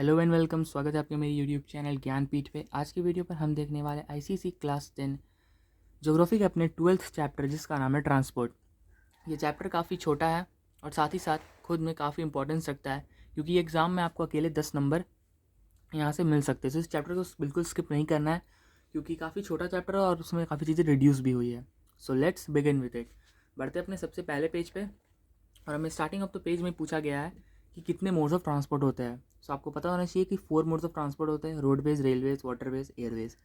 Hello and welcome. स्वागत है आपके मेरी यूट्यूब चैनल ज्ञानपीठ पे। आज की वीडियो पर हम देखने वाले आईसीसी क्लास 10 ज्योग्राफी के अपने 12th चैप्टर जिसका नाम है ट्रांसपोर्ट। ये चैप्टर काफ़ी छोटा है और साथ ही साथ खुद में काफ़ी इंपॉर्टेंस रखता है, क्योंकि एग्ज़ाम में आपको अकेले 10 नंबर यहाँ से मिल सकते हैं। तो इस चैप्टर को बिल्कुल स्किप नहीं करना है, क्योंकि काफ़ी छोटा चैप्टर है और उसमें काफ़ी चीज़ें रिड्यूस भी हुई है। So let's begin with it. बढ़ते अपने सबसे पहले पेज पे, और हमें स्टार्टिंग ऑफ द पेज में पूछा गया है कि कितने मोड्स ऑफ ट्रांसपोर्ट होते हैं। सो आपको पता होना चाहिए कि 4 मोड्स ऑफ ट्रांसपोर्ट होते हैं: roadways, railways, waterways, Airways.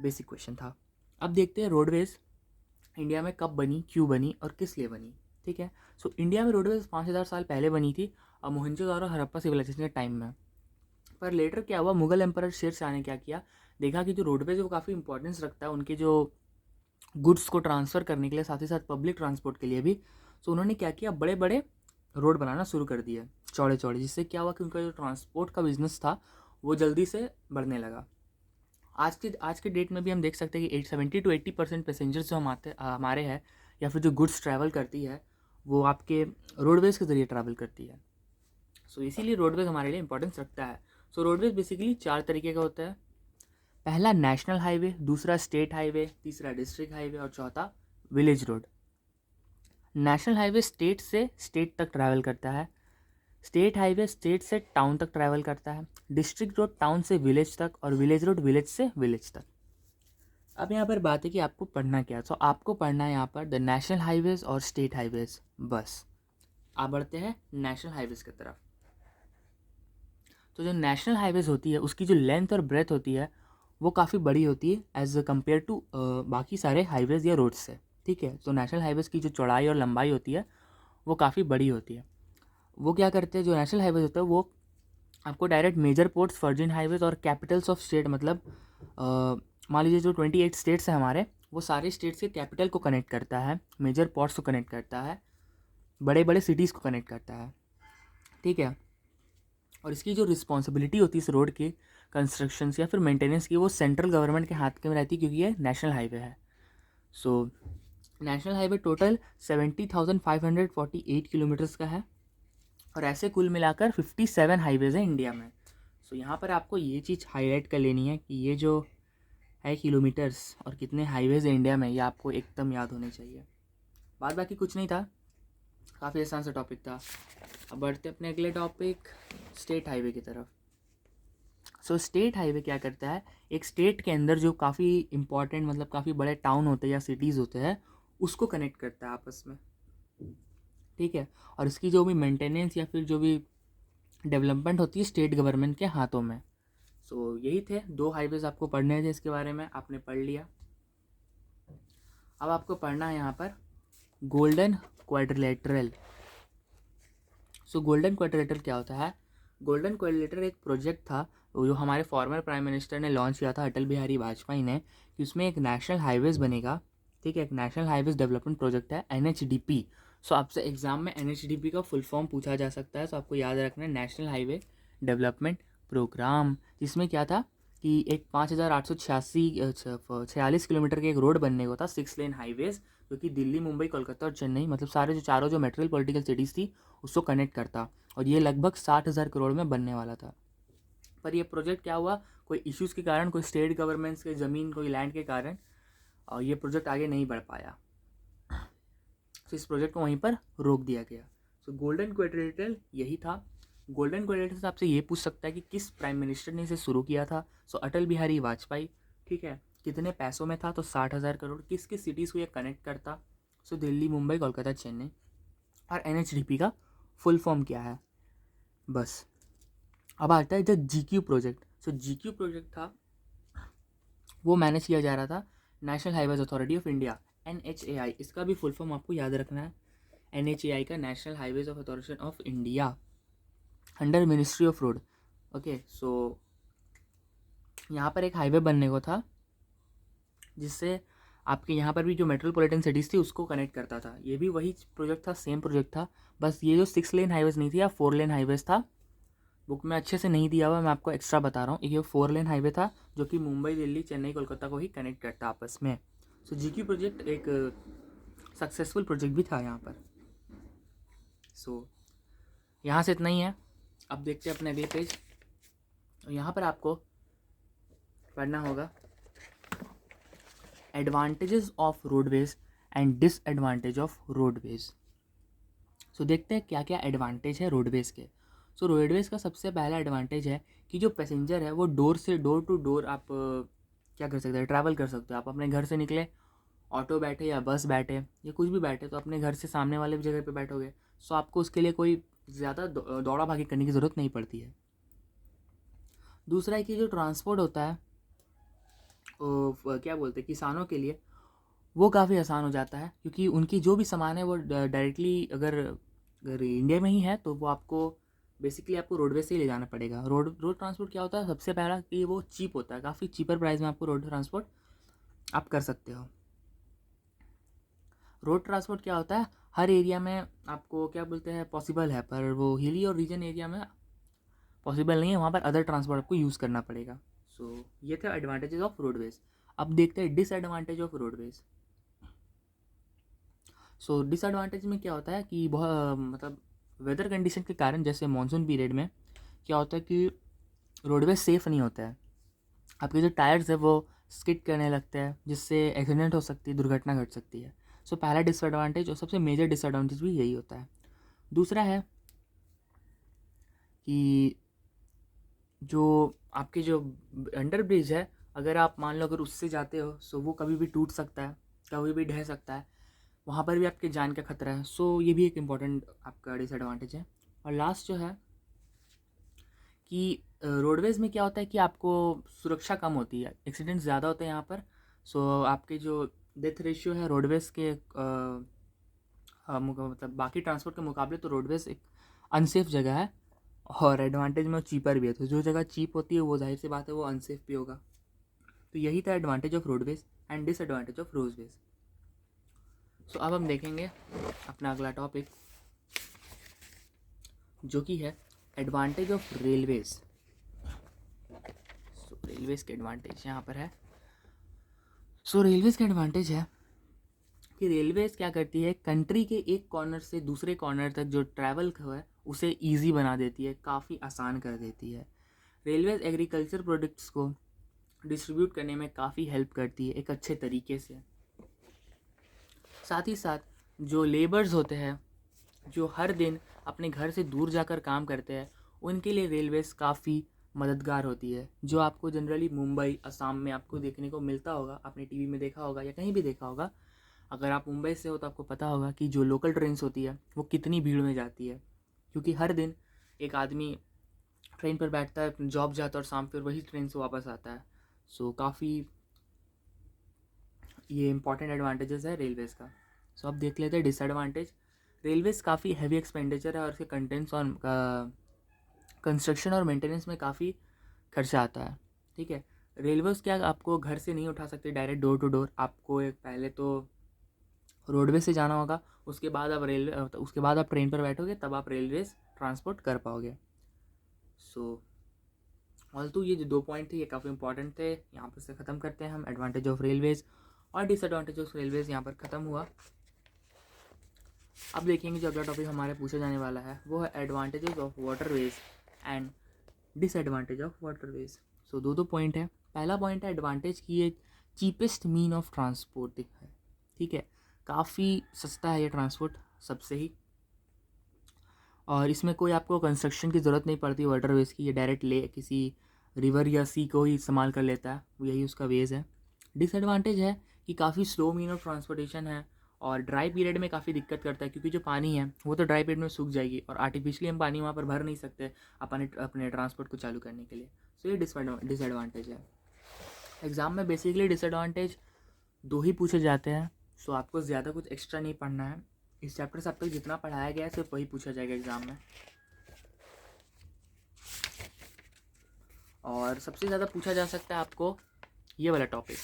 Basic question था। अब देखते हैं रोडवेज इंडिया में कब बनी, क्यों बनी और किस लिए बनी। ठीक है। सो इंडिया में रोडवेज 5000 साल पहले बनी थी, और मोहनजोदारो हड़प्पा सिविलाइजेशन के टाइम में। पर लेटर क्या हुआ, मुगल एम्पर शेर शाह ने क्या किया, देखा कि जो रोडवेज है वो काफ़ी इंपॉर्टेंस रखता है उनके जो गुड्स को ट्रांसफ़र करने के लिए, साथ ही साथ पब्लिक ट्रांसपोर्ट के लिए भी। सो उन्होंने क्या किया, बड़े बड़े रोड बनाना शुरू कर दिए, चौड़े चौड़े, जिससे क्या हुआ कि उनका जो ट्रांसपोर्ट का बिजनेस था वो जल्दी से बढ़ने लगा। आज के डेट में भी हम देख सकते हैं कि 70 to 80% पैसेंजर्स जो हमारे हैं, या फिर जो गुड्स ट्रैवल करती है, वो आपके रोडवेज़ के ज़रिए ट्रैवल करती है। सो इसीलिए रोडवेज़ हमारे लिए इंपॉर्टेंस रखता है। सो रोडवेज़ बेसिकली 4 तरीके का होता है। पहला नेशनल हाईवे, दूसरा स्टेट हाईवे, तीसरा डिस्ट्रिक्ट हाईवे और चौथा village road. National highway state से स्टेट तक ट्रैवल करता है। स्टेट हाईवे स्टेट से टाउन तक ट्रैवल करता है। डिस्ट्रिक्ट रोड टाउन से विलेज तक, और विलेज रोड विलेज से विलेज तक। अब यहाँ पर बात है कि आपको पढ़ना क्या है। तो आपको पढ़ना है यहाँ पर द नेशनल हाईवेज और स्टेट हाईवेज, बस। आप बढ़ते हैं नेशनल हाईवेज की तरफ। तो जो नेशनल हाईवेज होती है उसकी जो लेंथ और ब्रेथ होती है वो काफ़ी बड़ी होती है एज कम्पेयर टू बाकी सारे हाईवेज़ या रोड्स से। ठीक है। तो नेशनल हाईवेज़ की जो चौड़ाई और लंबाई होती है वो काफ़ी बड़ी होती है। वो क्या करते हैं, जो नेशनल हाईवेज होता है वो आपको डायरेक्ट मेजर पोर्ट्स, वर्जिन हाईवेज और कैपिटल्स ऑफ स्टेट, मतलब मान लीजिए जो 28 स्टेट्स हैं हमारे, वो सारे स्टेट्स के कैपिटल को कनेक्ट करता है, मेजर पोर्ट्स को कनेक्ट करता है, बड़े बड़े सिटीज़ को कनेक्ट करता है। ठीक है। और इसकी जो रिस्पॉन्सिबिलिटी होती है इस रोड की कंस्ट्रक्शन या फिर मेंटेनेंस की, वो सेंट्रल गवर्नमेंट के हाथ में रहती है, क्योंकि ये नेशनल हाईवे है। So national highway total 70,548 kilometres का है, और ऐसे कुल मिलाकर 57 हाईवेज़ हैं इंडिया में। सो यहाँ पर आपको ये चीज़ हाईलाइट कर लेनी है कि ये जो है किलोमीटर्स और कितने हाईवेज़ हैं इंडिया में, ये आपको एकदम याद होने चाहिए। बाद बाकी कुछ नहीं था, काफ़ी आसान सा टॉपिक था। अब बढ़ते अपने अगले टॉपिक स्टेट हाईवे की तरफ। सो स्टेट हाईवे क्या करता है, एक स्टेट के अंदर जो काफ़ी इंपॉर्टेंट, मतलब काफ़ी बड़े टाउन होते हैं या सिटीज़ होते हैं, उसको कनेक्ट करता है आपस में। ठीक है। और इसकी जो भी मेंटेनेंस या फिर जो भी डेवलपमेंट होती है स्टेट गवर्नमेंट के हाथों में। सो यही थे 2 हाईवेज़ आपको पढ़ने थे, इसके बारे में आपने पढ़ लिया। अब आपको पढ़ना है यहाँ पर गोल्डन क्वाड्रिलेटरल। सो गोल्डन क्वाड्रिलेटरल क्या होता है? गोल्डन क्वाड्रिलेटरल एक प्रोजेक्ट था जो हमारे फॉर्मर प्राइम मिनिस्टर ने लॉन्च किया था, अटल बिहारी वाजपेयी ने, कि उसमें एक नेशनल हाईवेज़ बनेगा। ठीक है। एक नेशनल हाईवेज़ डेवलपमेंट प्रोजेक्ट है, NHDP। सो आपसे एग्जाम में NHDP का फुल फॉर्म पूछा जा सकता है। सो आपको याद रखना है नेशनल हाईवे डेवलपमेंट प्रोग्राम, जिसमें क्या था कि एक 5,846 किलोमीटर के एक रोड बनने को था, 6 लेन हाईवेज़, जो कि दिल्ली, मुंबई, कोलकाता और चेन्नई, मतलब सारे जो चारों जो मेट्रोपॉलिटन पॉलिटिकल सिटीज़ थी उसको कनेक्ट करता। और ये लगभग 60,000 करोड़ में बनने वाला था। पर ये प्रोजेक्ट क्या हुआ, कोई इश्यूज़ के कारण, कोई स्टेट गवर्नमेंट्स के ज़मीन, कोई लैंड के कारण, और ये प्रोजेक्ट आगे नहीं बढ़ पाया। तो इस प्रोजेक्ट को वहीं पर रोक दिया गया। सो गोल्डन क्वाड्रिलेटरल यही था। गोल्डन क्वाड्रिलेटरल से आपसे ये पूछ सकता है कि किस प्राइम मिनिस्टर ने इसे शुरू किया था। सो अटल बिहारी वाजपेयी। ठीक है। कितने पैसों में था, तो 60,000 करोड़। किस किस सिटीज़ को ये कनेक्ट करता? सो दिल्ली, मुंबई, कोलकाता, चेन्नई। और NHDP का फुल फॉर्म क्या है, बस। अब आता है जब GQ प्रोजेक्ट। सो GQ प्रोजेक्ट था, वो मैनेज किया जा रहा था national highways authority of India, NHAI। इसका भी फुल फॉर्म आपको याद रखना है, NHAI का national highways of authority of India, under ministry of road. Okay. So यहाँ पर एक हाईवे बनने को था, जिससे आपके यहाँ पर भी जो मेट्रोपॉलिटन सिटीज़ थी उसको कनेक्ट करता था। ये भी वही प्रोजेक्ट था, सेम प्रोजेक्ट था, बस ये जो 6 लेन हाईवेज नहीं थी, या 4 लेन हाईवेज था। बुक में अच्छे से नहीं दिया हुआ, मैं आपको एक्स्ट्रा बता रहा हूँ। ये 4 लेन हाईवे था, जो कि मुंबई, दिल्ली, चेन्नई, कोलकाता को ही कनेक्ट करता आपस में। सो GQ प्रोजेक्ट एक सक्सेसफुल प्रोजेक्ट भी था यहाँ पर। सो यहाँ से इतना ही है। अब देखते हैं अपने अगले पेज। और यहाँ पर आपको पढ़ना होगा advantages of roadways and disadvantage of roadways. So देखते हैं क्या क्या एडवांटेज है रोडवेज के। सो रोडवेज का सबसे पहला एडवांटेज है कि जो पैसेंजर है वो डोर से डोर टू डोर आप क्या कर सकते हैं, ट्रैवल कर सकते हो। आप अपने घर से निकले, ऑटो बैठे या बस बैठे या कुछ भी बैठे, तो अपने घर से सामने वाले जगह पे बैठोगे। सो आपको उसके लिए कोई ज़्यादा दौड़ा भागी करने की ज़रूरत नहीं पड़ती है। दूसरा है कि जो ट्रांसपोर्ट होता है क्या बोलते हैं किसानों के लिए, वो काफ़ी आसान हो जाता है, क्योंकि उनकी जो भी सामान है वो डायरेक्टली अगर इंडिया में ही है तो वो आपको बेसिकली आपको रोडवेज से ही ले जाना पड़ेगा। रोड ट्रांसपोर्ट क्या होता है, सबसे पहला कि वो चीप होता है, काफ़ी चीपर प्राइस में आपको रोड ट्रांसपोर्ट आप कर सकते हो। रोड ट्रांसपोर्ट क्या होता है, हर एरिया में आपको क्या बोलते हैं पॉसिबल है, पर वो हिली और रीजन एरिया में पॉसिबल नहीं है, वहाँ पर अदर ट्रांसपोर्ट आपको यूज़ करना पड़ेगा। सो ये थे एडवांटेजेस ऑफ रोडवेज। अब देखते हैं disadvantage of roadways. So disadvantage में क्या होता है कि बहुत मतलब वेदर कंडीशन के कारण, जैसे मानसून पीरियड में क्या होता है कि रोडवेज सेफ़ नहीं होता है। आपके जो टायर्स है वो स्किड करने लगते हैं, जिससे एक्सीडेंट हो सकती है, दुर्घटना घट सकती है। सो पहला डिसएडवांटेज और सबसे मेजर डिसएडवांटेज भी यही होता है। दूसरा है कि जो आपके जो अंडर ब्रिज है, अगर आप मान लो अगर उससे जाते हो सो वो कभी भी टूट सकता है, कभी भी ढह सकता है, वहाँ पर भी आपके जान का खतरा है। सो ये भी एक इम्पॉर्टेंट आपका डिसएडवांटेज है। और लास्ट जो है कि रोडवेज़ में क्या होता है कि आपको सुरक्षा कम होती है, एक्सीडेंट ज़्यादा होते हैं यहाँ पर। सो आपके जो डेथ रेशियो है रोडवेज़ के मतलब बाकी ट्रांसपोर्ट के मुकाबले, तो रोडवेज़ एक अनसेफ जगह है। और एडवांटेज में चीपर भी है, तो जो जगह चीप होती है वो जाहिर सी बात है वो अनसेफ भी होगा। तो यही था advantage of roadways and disadvantage of roadways. So अब हम देखेंगे अपना अगला टॉपिक, जो कि है advantage of railways. So railways के एडवांटेज यहाँ पर है। सो रेलवेज़ का एडवांटेज है कि रेलवेज़ क्या करती है, कंट्री के एक कॉर्नर से दूसरे कॉर्नर तक जो ट्रैवल है उसे ईजी बना देती है, काफ़ी आसान कर देती है। रेलवेज़ एग्रीकल्चर प्रोडक्ट्स को डिस्ट्रीब्यूट करने में काफ़ी हेल्प करती है एक अच्छे तरीके से। साथ ही साथ जो लेबर्स होते हैं जो हर दिन अपने घर से दूर जाकर काम करते हैं, उनके लिए रेलवेज़ काफ़ी मददगार होती है। जो आपको जनरली मुंबई, असम में आपको देखने को मिलता होगा, आपने टीवी में देखा होगा या कहीं भी देखा होगा। अगर आप मुंबई से हो तो आपको पता होगा कि जो लोकल ट्रेन्स होती है वो कितनी भीड़ में जाती है, क्योंकि हर दिन एक आदमी ट्रेन पर बैठता है, जॉब जाता है और शाम फिर वही ट्रेन से वापस आता है। सो काफ़ी ये इंपॉर्टेंट एडवांटेजेस है रेलवेज़ का। सो अब देख लेते हैं डिसएडवांटेज। रेलवेज़ काफ़ी हैवी एक्सपेंडिचर है और इसके कंटेंट्स और कंस्ट्रक्शन और मेंटेनेंस में काफ़ी खर्चा आता है। ठीक है, रेलवेज़ क्या आपको घर से नहीं उठा सकते डायरेक्ट डोर टू डोर, आपको एक पहले तो रोडवे से जाना होगा, उसके बाद आप ट्रेन पर बैठोगे, तब आप रेलवेज़ ट्रांसपोर्ट कर पाओगे। सो फालतू ये जो 2 पॉइंट थे ये काफ़ी इंपॉर्टेंट थे, यहाँ पर से ख़त्म करते हैं हम। एडवांटेज ऑफ रेलवेज़ और डिसएडवांटेज ऑफ रेलवेज़ यहाँ पर ख़त्म हुआ। अब देखेंगे जो अगला टॉपिक हमारे पूछा जाने वाला है वो है advantages of waterways and disadvantage of waterways. So दो पॉइंट है। पहला पॉइंट है एडवांटेज की ये चीपेस्ट मीन ऑफ ट्रांसपोर्ट है। ठीक है, काफ़ी सस्ता है ये ट्रांसपोर्ट सबसे ही, और इसमें कोई आपको कंस्ट्रक्शन की ज़रूरत नहीं पड़ती वाटरवेज की, ये डायरेक्ट ले किसी रिवर या सी को ही इस्तेमाल कर लेता है, यही उसका वेज है। डिसएडवांटेज है कि काफ़ी स्लो मीन ऑफ ट्रांसपोर्टेशन है और ड्राई पीरियड में काफ़ी दिक्कत करता है, क्योंकि जो पानी है वो तो ड्राई पीरियड में सूख जाएगी और आर्टिफिशियली हम पानी वहाँ पर भर नहीं सकते अपने ट्रांसपोर्ट को चालू करने के लिए। सो ये डिसएडवांटेज है। एग्ज़ाम में बेसिकली डिसएडवांटेज 2 ही पूछे जाते हैं। सो आपको ज़्यादा कुछ एक्स्ट्रा नहीं पढ़ना है, इस चैप्टर से अब तक जितना पढ़ाया गया है सिर्फ वही पूछा जाएगा एग्ज़ाम में। और सबसे ज़्यादा पूछा जा सकता है आपको ये वाला टॉपिक,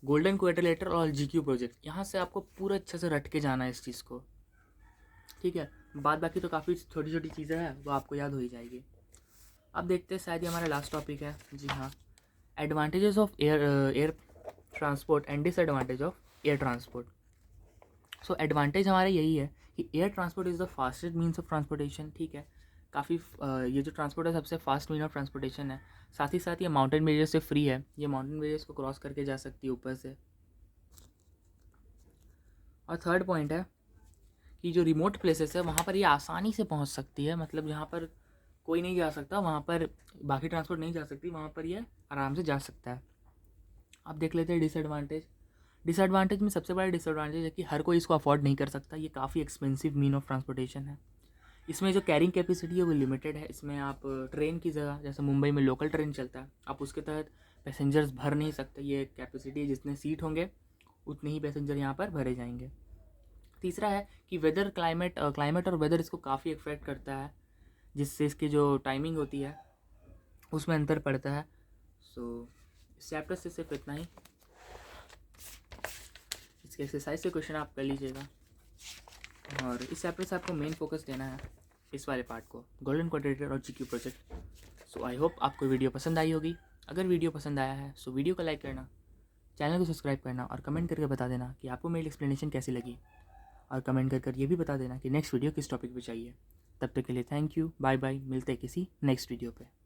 गोल्डन क्वाड्रिलेटरल और जीक्यू प्रोजेक्ट। यहाँ से आपको पूरा अच्छे से रट के जाना है इस चीज़ को। ठीक है, बाकी तो काफ़ी छोटी छोटी चीज़ें हैं वो आपको याद हो ही जाएगी। अब देखते हैं, शायद ये हमारा लास्ट टॉपिक है। जी हाँ, advantages of air transport and disadvantage of air transport. So advantage हमारा यही है कि air transport is the fastest means of transportation. ठीक है, काफ़ी ये जो ट्रांसपोर्ट है सबसे फास्ट मीन ऑफ ट्रांसपोर्टेशन है। साथ ही साथ ये माउंटेन एरिया से फ्री है, ये माउंटेन एरियाज को क्रॉस करके जा सकती है ऊपर से। और थर्ड पॉइंट है कि जो रिमोट प्लेसेस है वहाँ पर ये आसानी से पहुँच सकती है, मतलब जहाँ पर कोई नहीं जा सकता, वहाँ पर बाकी ट्रांसपोर्ट नहीं जा सकती, वहाँ पर ये आराम से जा सकता है। अब देख लेते हैं डिसएडवांटेज। डिसएडवांटेज में सबसे बड़ा डिसएडवांटेज है कि हर कोई इसको अफोर्ड नहीं कर सकता, ये काफ़ी एक्सपेंसिव मीन ऑफ ट्रांसपोर्टेशन है। इसमें जो कैरिंग कैपेसिटी है वो लिमिटेड है। इसमें आप ट्रेन की जगह, जैसे मुंबई में लोकल ट्रेन चलता है, आप उसके तहत पैसेंजर्स भर नहीं सकते। ये कैपेसिटी, जितने सीट होंगे उतने ही पैसेंजर यहाँ पर भरे जाएंगे। तीसरा है कि वेदर, क्लाइमेट और वेदर इसको काफ़ी इफेक्ट करता है, जिससे इसकी जो टाइमिंग होती है उसमें अंतर पड़ता है। सो इस चैप्टर से सिर्फ इतना ही। इसके एक्सरसाइज से क्वेश्चन आप कर लीजिएगा, और इस चैप्टर से आपको मेन फोकस देना है इस वाले पार्ट को, गोल्डन क्वाड्रेटर और GQ project. So I hope आपको वीडियो पसंद आई होगी। अगर वीडियो पसंद आया है सो वीडियो को लाइक करना, चैनल को सब्सक्राइब करना और कमेंट करके बता देना कि आपको मेरी एक्सप्लेनेशन कैसी लगी, और कमेंट कर ये भी बता देना कि नेक्स्ट वीडियो किस टॉपिक पे चाहिए। तब तक के लिए थैंक यू, बाय बाय, मिलते हैं किसी नेक्स्ट वीडियो पे।